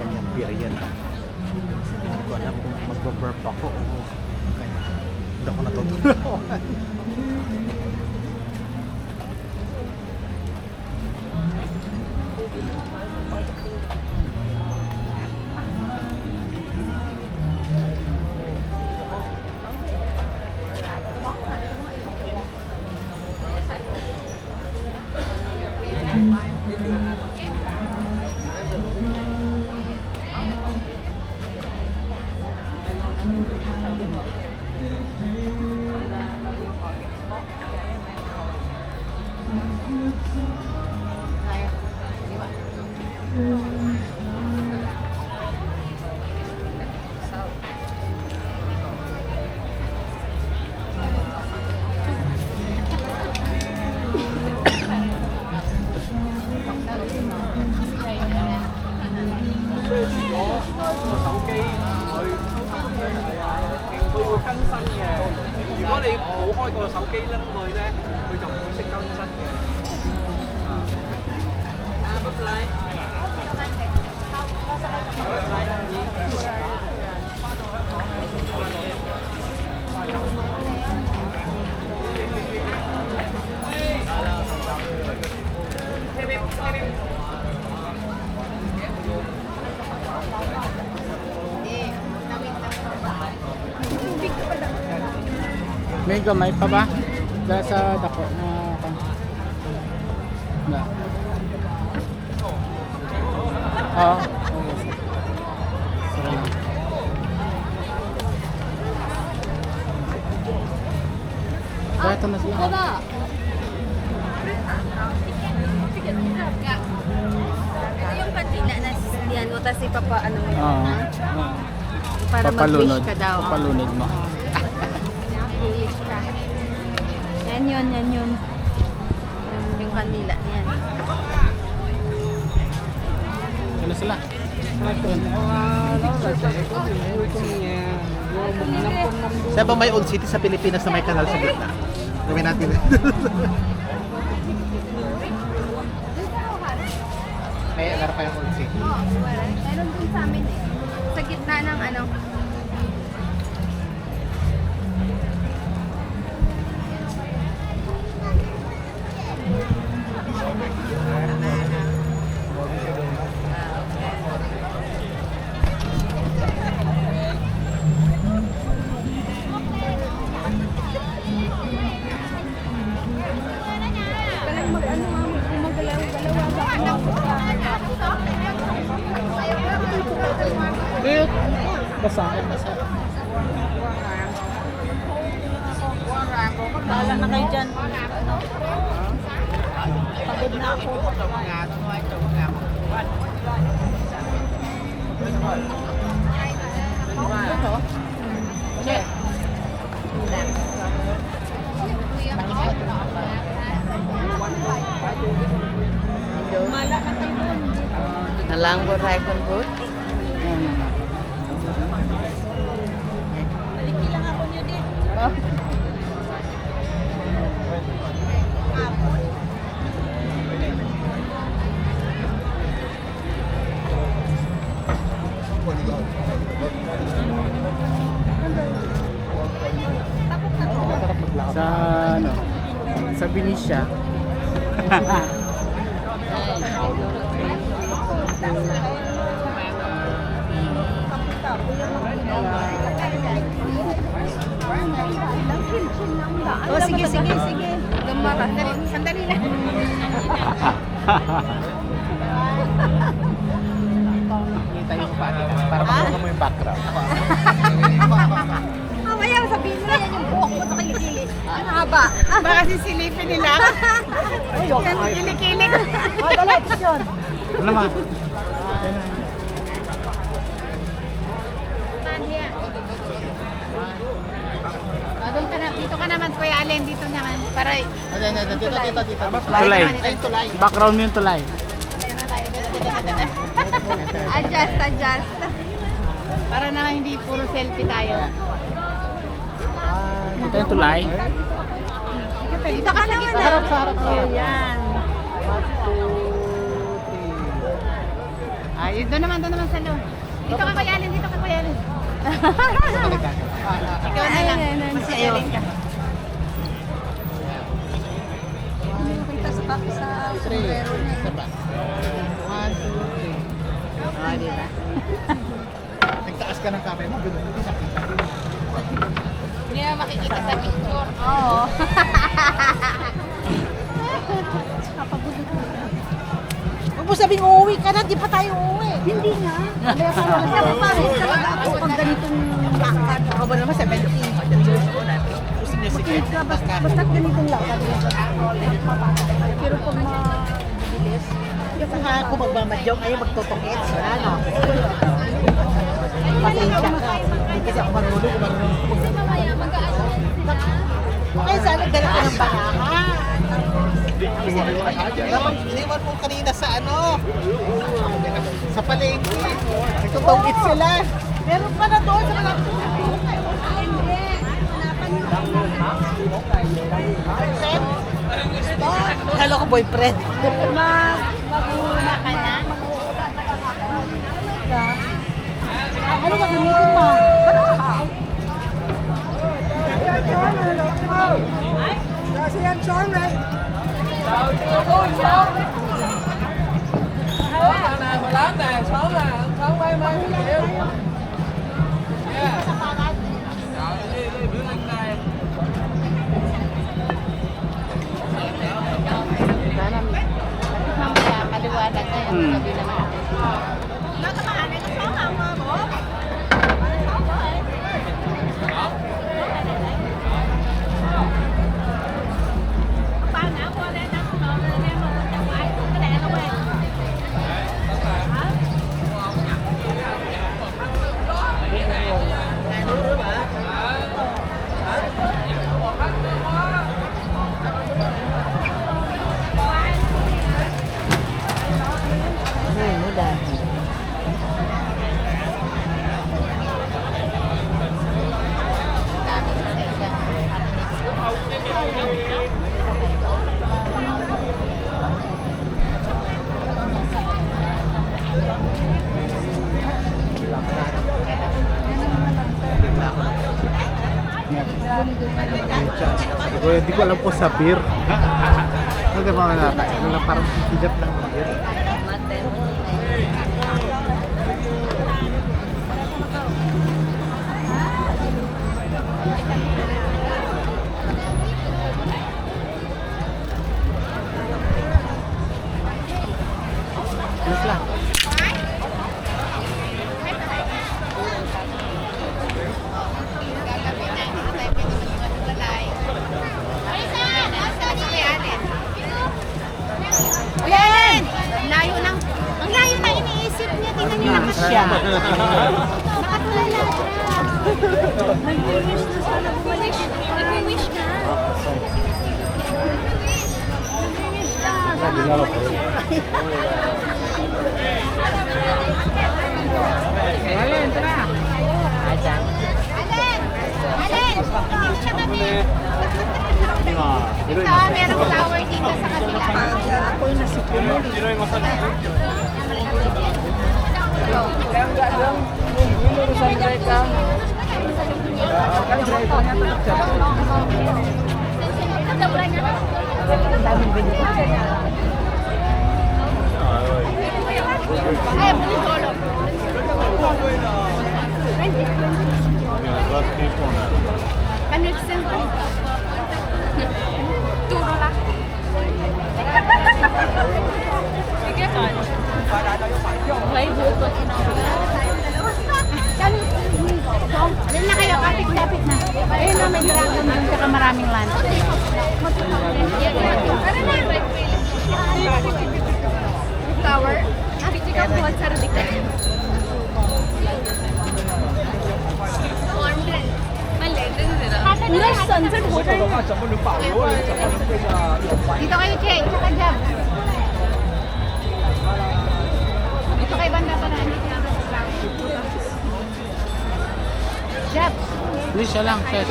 Ganyang beer yan. Hindi ko alam kung magbaburp ako. Kaya hindi ako natutulungan. May gamay pa ba? Dahil sa dako na na. Oo. Sige na. Ito na sila. Yung kanina na yan mo, tapos ipapaano mo yun, Oo. ha? Para mag-wish ka daw. Papalunod mo. Wish ka. Yan yun, yan yun. Yung kanila, yan. Ano sila? Saan ba may old city sa Pilipinas na may kanal sa gitna? Gawin natin. May meron kayong old city. Meron din sa amin eh. Sa gitna ng ano. Basa. Bahala na kayo dyan. Pagod na ako. Nalanggo Raikon Road. Sa ano? Sa Benicia. Oh, sige, sige, sige. Gumara. Sandali lang. Kita yung para makita mo yung background. Mamaya, sabihin mo na yan yung buhok mo sa kilikili. Ang haba. Baka sisilipin nila. Yan, kilikili. Dala, yun. Ano naman? Doon ka na, dito ka naman, Kuya Allen, dito naman. Para, Dito. Tulay. Background mo yung tulay. Adjust, adjust. para na hindi puro selfie tayo. Ito yung tulay. Dito ka naman. Harap sa harap. Oh, yan. Doon naman sa loob. Dito ka Kuya Allen, dito ka Kuya Allen. Ikaw na lang. Mas magaling ka. Sombrero niya. Isa pa. 1, 2, 3. Ah, di ba? Nagtaas ka ng camera mo, gano'n hindi nakita. Hindi na makikita sa picture. Oo. Huwag mo sabing uuwi ka na, di pa tayo uuwi. Hindi nga. Sabi pa rin, pag ganitong lakad. Ako ba naman 17? Gusto niya si Ken. Basta ganitong lakad. Pero pag mabilis, Kasi nga ako magmamadyong ay magtutungit. Wala no? Pasensya ka. Hindi kasi ako marunong. kasi mamaya mag-aasal. Kaya sana dala ka ng banana. Dapat iniwan mo kanina sa ano? Sa palengke. Nagtutungit sila. Meron pa na doon sa mga Kala ko boyfriend. Mag-uuna ka na. ano ba gamitin mo? Kasi yan, Charlie. Mamaya, maliwanag na yung sabi naman. Hindi ko alam po sa beer. Ano ba natin? Ano lang parang higap lang ng beer. Yes lang. Yan! Layo ng... Ang layo na iniisip niya. Tingnan niyo naman siya. Nakatulala siya. Nag-wish na sana bumalik. Nag-wish ka. Allen, tara! Allen! Allen! Hindi siya kami. Ito, merong flower dito sa kabila. Ako yung nasipunod. Ay, buli solo. Ano yung turo lang. Sige, may buto. Alin na kayo, kapit-kapit na. Ayun na, may dragon dun saka maraming land. Flower? Picture ka buhat sa radika. पूरा सनसेट हो रहा है Dito kayo, Che. Tsaka Jab. Dito kayo banda pa na. Jab. Please, siya lang. Siya.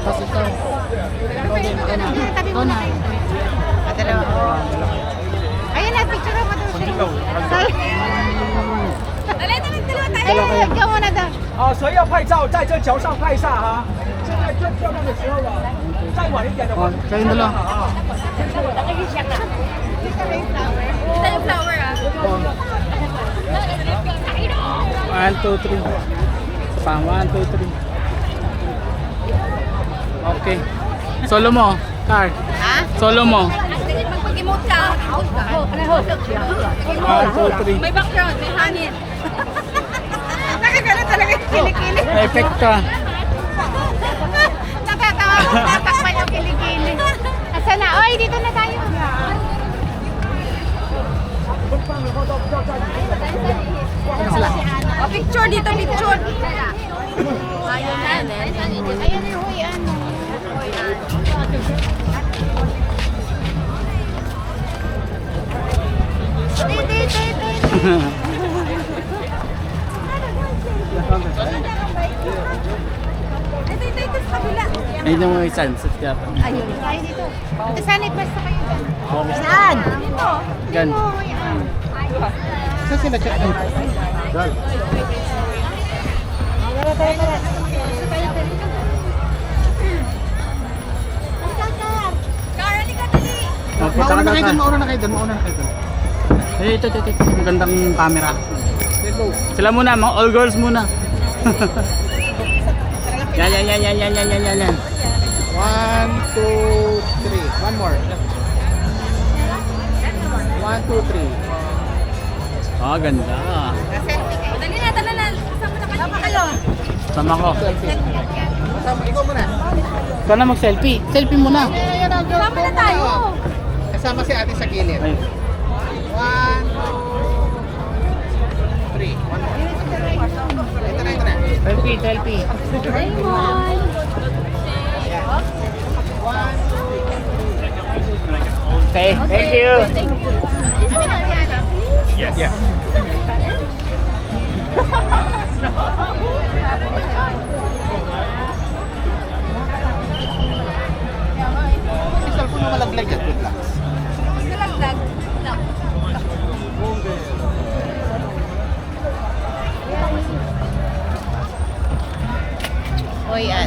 Tapos ito. Tabi mo na kayo. Ayun na, picture ako doon. Sorry. 谁要拍照，在这桥上拍一下哈。现在最漂亮的时候了，再晚一点的话， Kayong dalawa. 啊。 Ito yung flower ah. 1, 2, 3. Pa, 1, 2, 3. Okay. Solo mo, Car. Ha? Solo mo. Magpag-emote ka. Mag-emote ka. 1, 2, 3. May background, may hangin. Nakagano talaga yung kilikili. May effect ka. Nakatawa ko, tatakpan yung kilikili. Asa na? Oy, dito na tayo. Oh, picture dito, picture. Ayan, ayan yung huy, ano. Ito sa kabila. Ayun yung mga sunset ka pa. Ayun, tayo dito. Ito sana ipwesto kayo dyan. Saan? Dito. Gan. Dito, ayan. Saan sila check in? Carl, ikaw dali. Okay, Mauna na kayo taka. dun, mauna na kayo dun, mauna na kayo dun. Eh, ito. Ang gandang camera. Let's go. Sila muna, mga all girls muna. Yan. 1, 2, 3. One more. 1, 2, 3. Ah, ganda. Selfie kayo. Dali na, dali na. Kasama na kayo. Sama kayo. Sama ko. Kasama, ikaw muna. Ikaw na mag-selfie. Selfie muna. Sama na tayo. Kasama si ate sa gilid. 1, Ay. 2, 3. One more. Ito na. Selfie. Okay, thank you. Yung cellphone mo malaglag yan. Good luck. Nalaglag. O yan.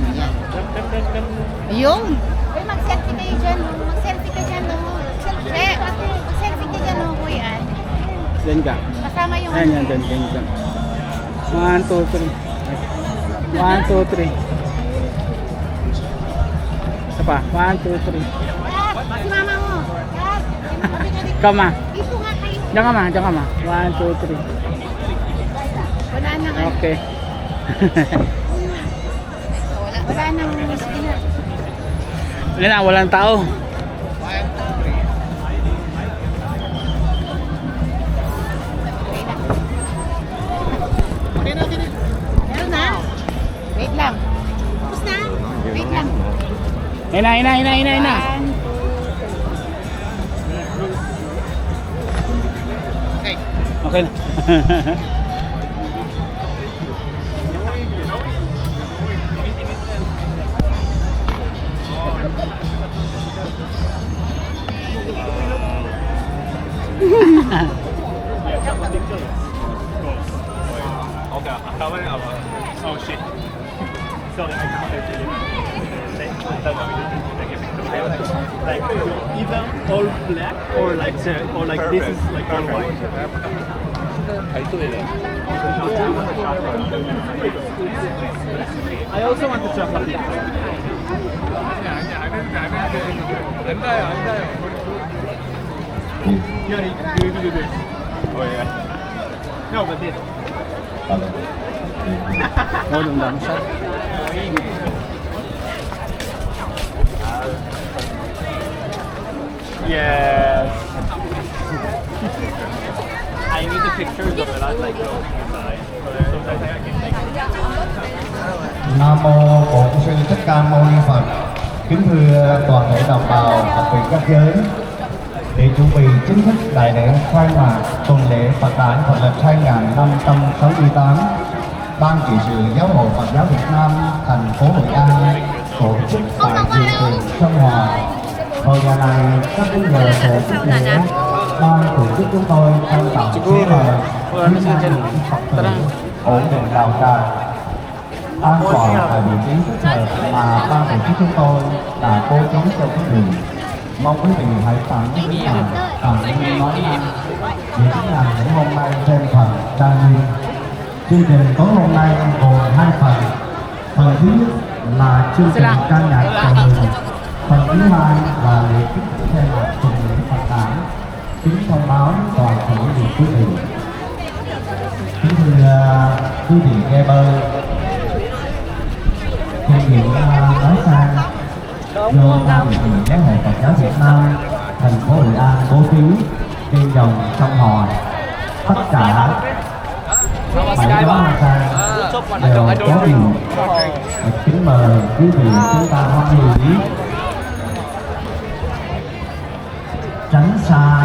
Yung? Uy, mag-selfie kayo dyan. Oh. Mag-selfie ka dyan. Oh. Selfie. Mag-selfie ka dyan. Oh, Uy, an. Diyan ka. Kasama yung Ayan, dyan. 1, 2, 3. 1, 2, 3. Isa pa. 1, 2, 3. Kat, si mama mo. Kat, Kama. dito nga kayo. Diyan ka ma. 1, 2, 3. Wala na nga. Okay. Wala nang sige na. Wala na, walang tao. 1, 2, 3. Okay na. Meron na. Wait lang. Tapos na. Wait lang. Ina. Okay. Okay na. Okay, oh shit. Sorry, I can't like either all black or like this is like all white. I also want the chocolate. Yeah, do this. Oh yeah. No, but this. Oh, dami siya. Yes. I need the pictures of it. I like those inside. So I think I can take it. Nam mô Bổn Sư Thích Ca Mâu Ni Phật. Kính thưa toàn thể đồng bào đặc biệt các giới, để chuẩn bị chính thức đại lễ khai mạc tuần lễ Phật đản Phật lịch 2568, Ban trị sự Giáo hội Phật giáo Việt Nam thành phố Hội An tổ chức tại Diệu Thường Sơn Hòa. Vào giờ này, các khung giờ tổ chức lễ, ban tổ chức chúng tôi trân trọng kính mời quý gia đình Phật tử ổn định đạo tràng. an toàn tại vị trí thích hợp mà ban tổ chức chúng tôi đã bố trí cho quý vị. Mong quý vị hãy tặng những hàng tặng những nói năng những ngành những hôm nay thêm phần trang nghiêm. Chương trình tối hôm nay gồm 2 phần. Phần thứ nhất là chương trình ca nhạc chào mừng. Phần thứ hai là lễ kính thay mặt tuần lễ Phật đản. Kính thông báo toàn thể quý vị. Kính thưa quý vị nghe bơi, thể hiện nói sang do ban điều hành giáo hội Phật giáo Việt Nam thành phố Hội An bố trí trên dòng sông Hò, tất cả 7 món sang đều có điều. Kính mời quý vị chúng ta hoan hỷ tránh xa